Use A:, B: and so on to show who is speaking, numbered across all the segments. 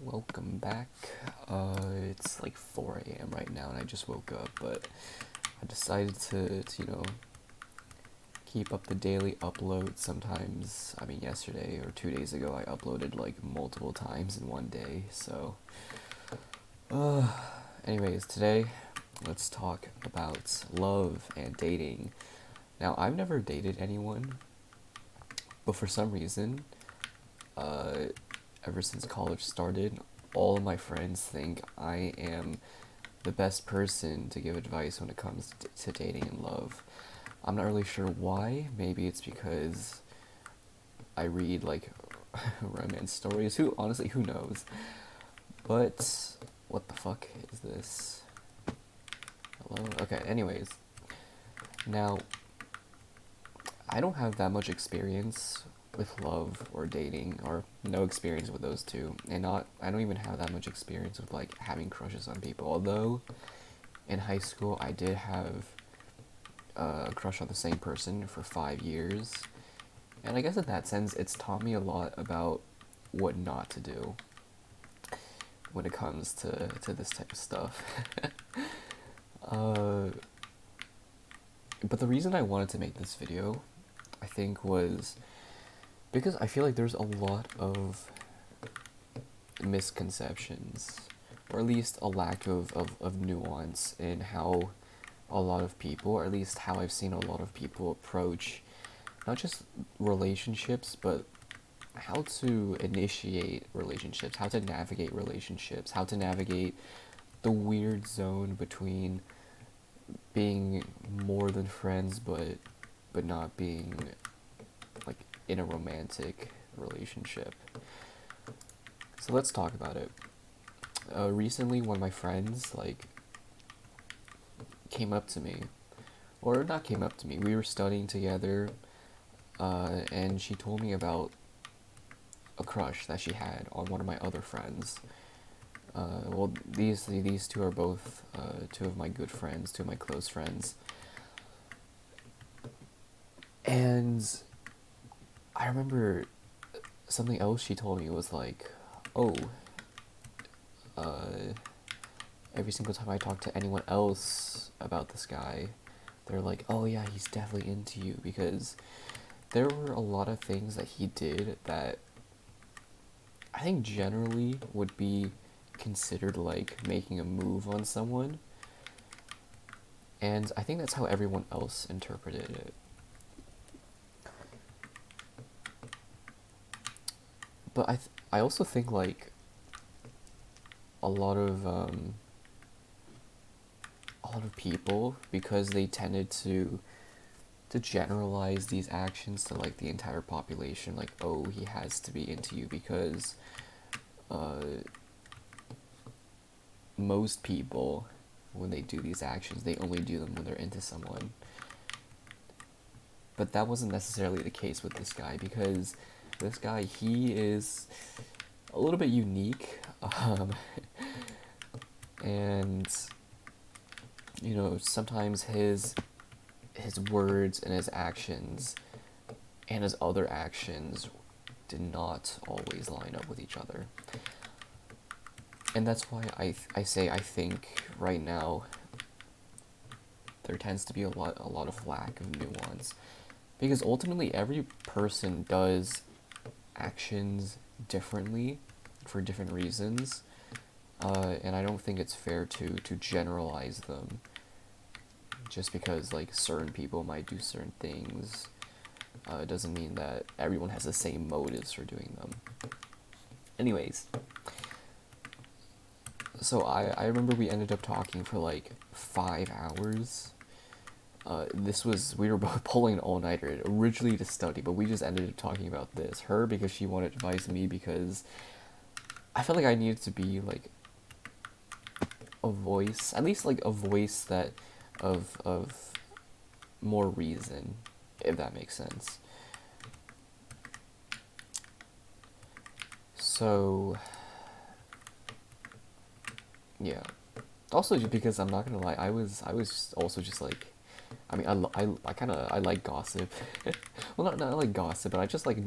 A: Welcome back. It's like 4 a.m. right now, and I just woke up, but I decided to keep up the daily upload. Sometimes, yesterday or 2 days ago, I uploaded like multiple times in one day. So, uh, anyways, today, let's talk about love and dating. Now, I've never dated anyone, but for some reason, uh, ever since college started, all of my friends think I am the best person to give advice when it comes to dating and love. I'm not really sure why. Maybe it's because I read like romance stories. Who knows? But what the fuck is this? Hello? Okay, anyways. Now, I don't have that much experience with love or dating, or no experience with those two. I don't even have that much experience with like having crushes on people. Although in high school I did have a crush on the same person for 5 years. And I guess in that sense, it's taught me a lot about what not to do when it comes to this type of stuff. uh, but the reason I wanted to make this video, I think, was because I feel like there's a lot of misconceptions, or at least a lack of nuance in how a lot of people, or at least how I've seen a lot of people approach not just relationships, but how to initiate relationships, how to navigate relationships, how to navigate the weird zone between being more than friends but not being like in a romantic relationship. So let's talk about it. Recently, one of my friends came up to me, or not came up to me. We were studying together, and she told me about a crush that she had on one of my other friends. Well, these two are both two of my good friends, two of my close friends. And I remember something else she told me was like, oh, every single time I talk to anyone else about this guy, they're like, oh yeah, he's definitely into you, because there were a lot of things that he did that I think generally would be considered like making a move on someone. And I think that's how everyone else interpreted it. But I also think like a lot of people, because they tended to generalize these actions to like the entire population, like, oh, he has to be into you because most people, when they do these actions, they only do them when they're into someone. But that wasn't necessarily the case with this guy, because this guy, he is a little bit unique, and sometimes his words and his actions and his other actions did not always line up with each other. And that's why I say I think right now there tends to be a lot of lack of nuance, because ultimately every person does actions differently for different reasons, and I don't think it's fair to generalize them just because like certain people might do certain things. It doesn't mean that everyone has the same motives for doing them. Anyways, so I remember we ended up talking for like 5 hours. We were both pulling an all-nighter originally to study, but we just ended up talking about this. Her because she wanted advice, me because I felt like I needed to be like a voice, at least like a voice that of more reason, if that makes sense. So yeah. Also, just because I'm not gonna lie, I was also just like, I like gossip. Well, not like gossip, but I just like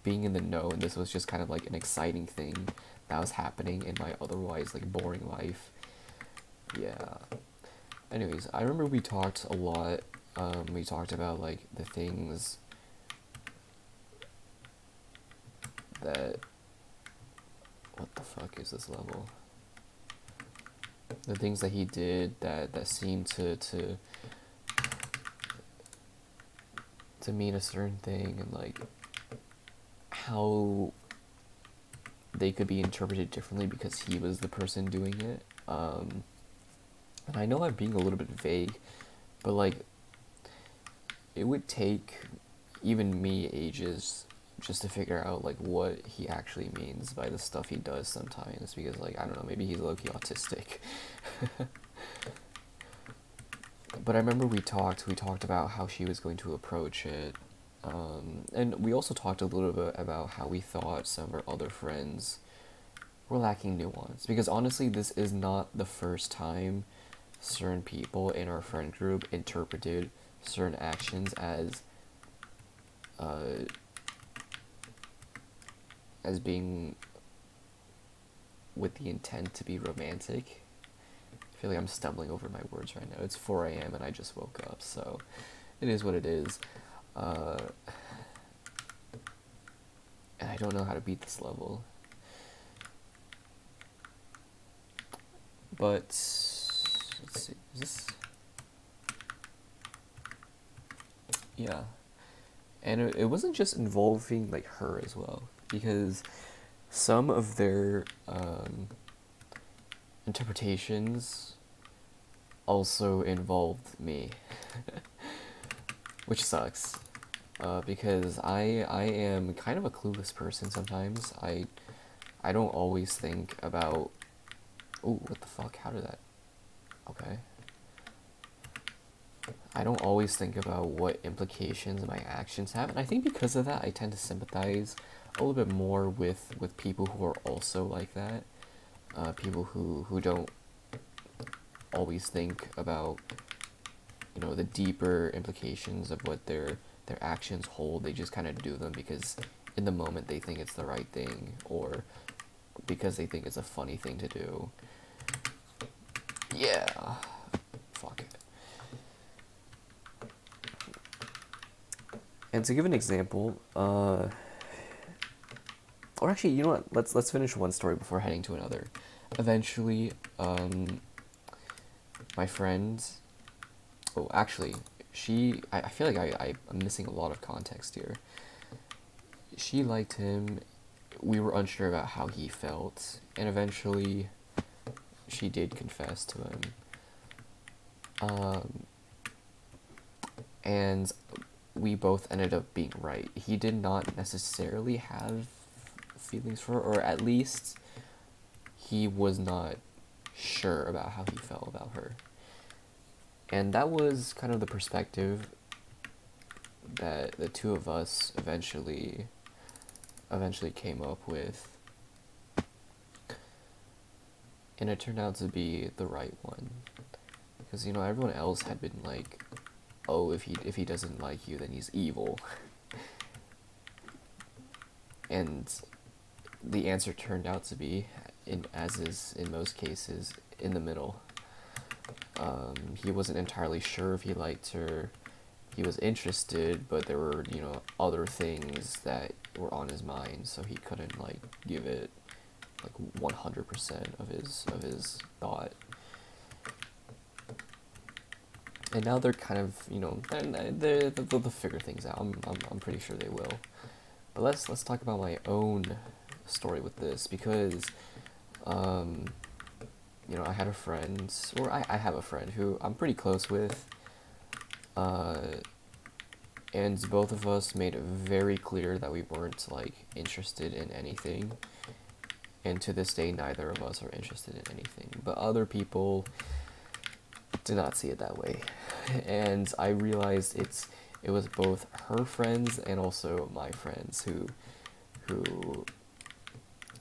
A: being in the know, and this was just kind of like an exciting thing that was happening in my otherwise like boring life. Yeah. Anyways, I remember we talked a lot. We talked about like the things that, what the fuck is this level? The things that he did that seemed to mean a certain thing, and like how they could be interpreted differently because he was the person doing it. And I know I'm being a little bit vague, but like it would take even me ages just to figure out like what he actually means by the stuff he does sometimes, because like I don't know, maybe he's low-key autistic. But I remember we talked about how she was going to approach it, and we also talked a little bit about how we thought some of our other friends were lacking nuance, because honestly this is not the first time certain people in our friend group interpreted certain actions as being with the intent to be romantic. I feel like I'm stumbling over my words right now. It's 4 a.m. and I just woke up, so it is what it is. And I don't know how to beat this level. But let's see. Is this? Yeah. And it wasn't just involving like her as well, because some of their interpretations also involved me, which sucks, because I am kind of a clueless person sometimes. I don't always think about, oh, what the fuck, how did that, okay. I don't always think about what implications my actions have, and I think because of that I tend to sympathize a little bit more with people who are also like that. People who don't always think about, you know, the deeper implications of what their actions hold. They just kind of do them because in the moment they think it's the right thing, or because they think it's a funny thing to do. Yeah. Fuck it. And to give an example, or actually, you know what? Let's finish one story before heading to another. Eventually, my friend. Oh, actually, I feel like I'm missing a lot of context here. She liked him. We were unsure about how he felt, and eventually, she did confess to him. And we both ended up being right. He did not necessarily have feelings for her, or at least he was not sure about how he felt about her. And that was kind of the perspective that the two of us eventually came up with. And it turned out to be the right one. Because, you know, everyone else had been like, oh, if he doesn't like you, then he's evil. And the answer turned out to be, as is in most cases, in the middle. He wasn't entirely sure if he liked her. He was interested, but there were, you know, other things that were on his mind, so he couldn't like give it like 100% of his thought. And now they're kind of, you know, they'll figure things out. I'm pretty sure they will. But let's talk about my own story with this, because, you know, I had a friend, or I have a friend who I'm pretty close with, and both of us made it very clear that we weren't, like, interested in anything, and to this day, neither of us are interested in anything, but other people did not see it that way, and I realized it was both her friends and also my friends who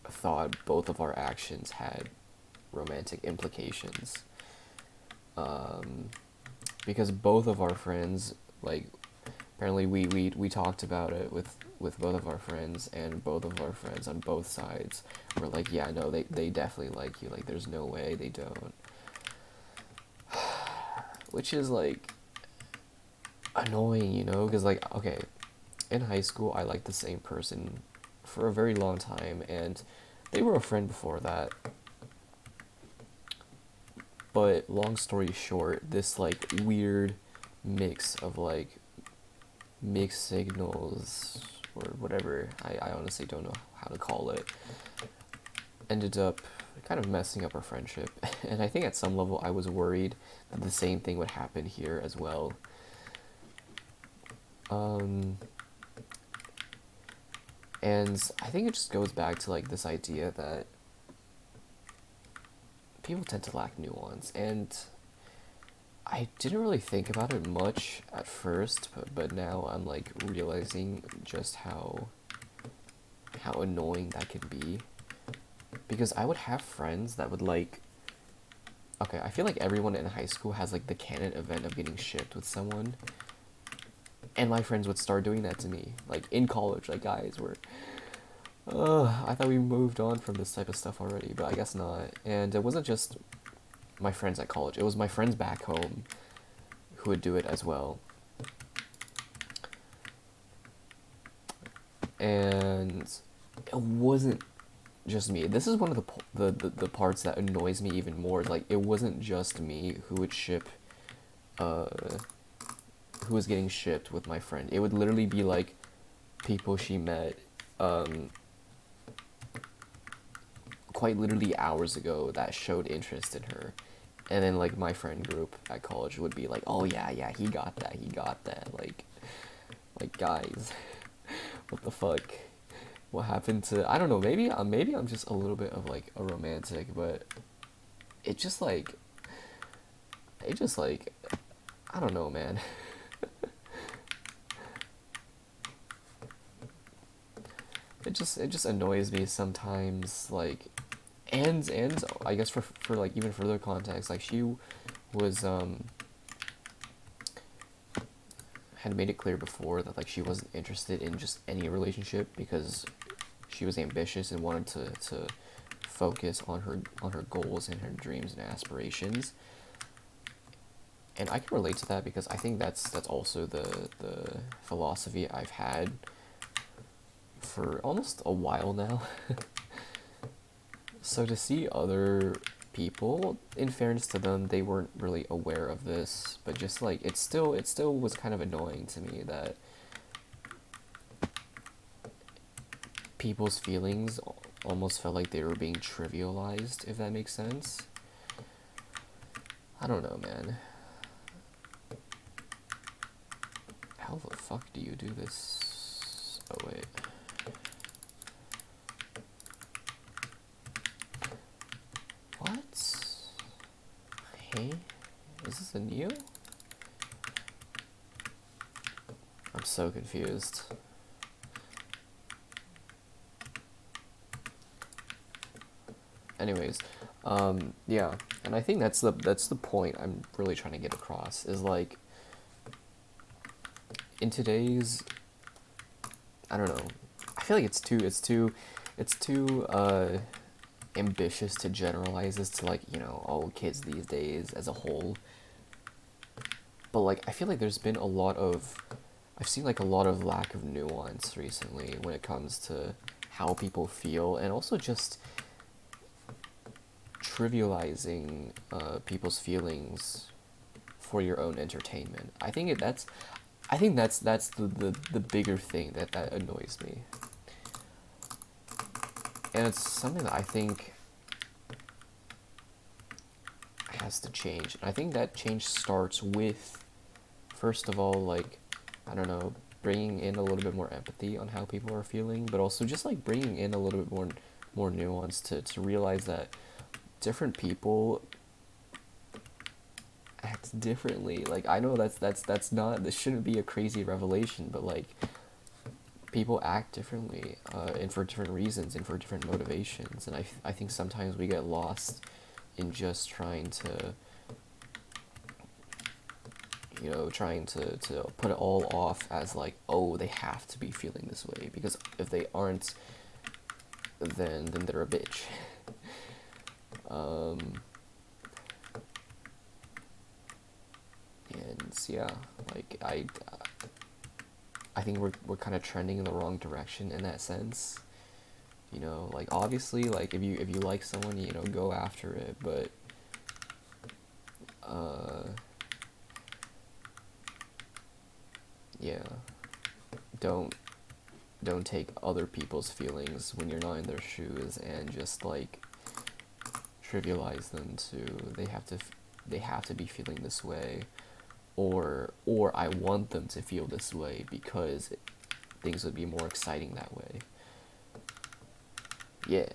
A: thought both of our actions had romantic implications, because both of our friends, like, apparently we talked about it with both of our friends, and both of our friends on both sides were like, yeah, no, they definitely like you. Like, there's no way they don't. Which is, like, annoying, you know? Because, like, okay, in high school, I liked the same person for a very long time, and they were a friend before that. But long story short, this, like, weird mix of, like, mixed signals or whatever, I honestly don't know how to call it, ended up kind of messing up our friendship. And I think at some level I was worried that the same thing would happen here as well. And I think it just goes back to, like, this idea that people tend to lack nuance, and I didn't really think about it much at first, but now I'm, like, realizing just how annoying that can be. Because I would have friends that would, like, okay, I feel like everyone in high school has, like, the canon event of getting shipped with someone, and my friends would start doing that to me, like, in college. Like, guys, I thought we moved on from this type of stuff already, but I guess not. And it wasn't just my friends at college, it was my friends back home who would do it as well. And it wasn't just me. This is one of the parts that annoys me even more. Like, it wasn't just me who would ship, who was getting shipped with my friend. It would literally be, like, people she met, quite literally hours ago that showed interest in her. And then, like, my friend group at college would be like, oh yeah, he got that. Like, guys, what the fuck? What happened to, I don't know, maybe I'm just a little bit of, like, a romantic, but it just, like, I don't know, man. it just annoys me sometimes, like, and I guess for like, even further context, like, she was, had made it clear before that, like, she wasn't interested in just any relationship because she was ambitious and wanted to focus on her goals and her dreams and aspirations. And I can relate to that because I think that's also the philosophy I've had for almost a while now. So to see other people, in fairness to them, they weren't really aware of this, but just, like, it still was kind of annoying to me that people's feelings almost felt like they were being trivialized, if that makes sense. I don't know, man. How the fuck do you do this? Oh, wait. What? Hey? Is this a new? I'm so confused. Anyways, yeah, and I think that's the point I'm really trying to get across, is, like, in today's, I don't know, I feel like it's too ambitious to generalize this to, like, you know, all kids these days as a whole. But, like, I feel like I've seen, like, a lot of lack of nuance recently when it comes to how people feel, and also just trivializing people's feelings for your own entertainment. I think that's the bigger thing that annoys me. And it's something that I think has to change. And I think that change starts with, first of all, like, I don't know, bringing in a little bit more empathy on how people are feeling, but also just, like, bringing in a little bit more nuance to realize that different people act differently. Like, I know that's not, this shouldn't be a crazy revelation, but, like, people act differently, and for different reasons and for different motivations, and I think sometimes we get lost in just trying to, you know, trying to put it all off as like, oh, they have to be feeling this way, because if they aren't, then they're a bitch. And yeah, like I think we're kind of trending in the wrong direction in that sense. You know, like obviously, like if you like someone, you know, go after it, but yeah, don't don't take other people's feelings when you're not in their shoes and just like trivialize them to they have to be feeling this way, or I want them to feel this way because things would be more exciting that way. Yeah.